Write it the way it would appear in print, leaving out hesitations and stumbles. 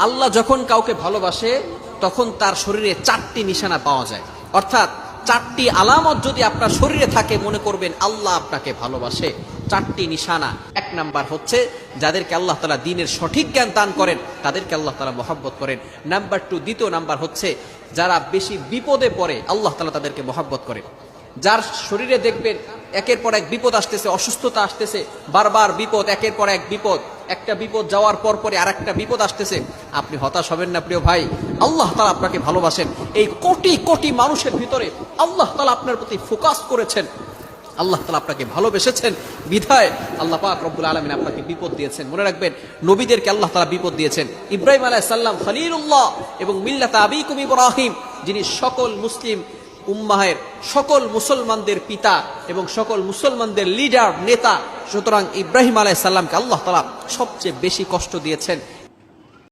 আল্লাহ যখন কাউকে ভালোবাসে তখন তার শরীরে 4টি নিশানা পাওয়া যায়, অর্থাৎ 4টি আলামত যদি আপনার শরীরে থাকে মনে করবেন আল্লাহ আপনাকে ভালোবাসে। 4টি নিশানা। 1 নাম্বার হচ্ছে যাদেরকে আল্লাহ তাআলা দ্বীনের সঠিক জ্ঞান দান করেন তাদেরকে আল্লাহ তাআলা মহব্বত করেন। নাম্বার 2, দ্বিতীয় নাম্বার হচ্ছে যারা বেশি বিপদে পড়ে আল্লাহ তাআলা তাদেরকে মহব্বত করেন। যার শরীরে দেখবেন একের পর এক বিপদ আসতেছে, অসুস্থতা আসতেছে, বারবার বিপদ, একের পর এক বিপদ, একটা বিপদ যাওয়ার পর পরে আরেকটা বিপদ আসতেছে, আপনি হতাশ হবেন না প্রিয় ভাই। আল্লাহ তাআলা আপনাকে ভালোবাসেন। এই কোটি কোটি মানুষের ভিতরে আল্লাহ তাআলা আপনার প্রতি ফোকাস করেছেন, আল্লাহ তাআলা আপনাকে ভালোবেসেছেন বিধায় আল্লাহ পাক রব্বুল আলামিন আপনাকে বিপদ দিয়েছেন। মনে রাখবেন নবীদেরকে আল্লাহ তাআলা বিপদ দিয়েছেন। ইব্রাহিম আলাইহিস সালাম খলিলুল্লাহ এবং মিল্লাতা আবিকুম ইব্রাহিম, যিনি সকল মুসলিম উম্মাহের সকল মুসলমানদের পিতা এবং সকল মুসলমানদের লিডার নেতা, সুতরাং ইব্রাহিম আলাইহিস সালামকে আল্লাহ তাআলা সবচেয়ে বেশি কষ্ট দিয়েছেন।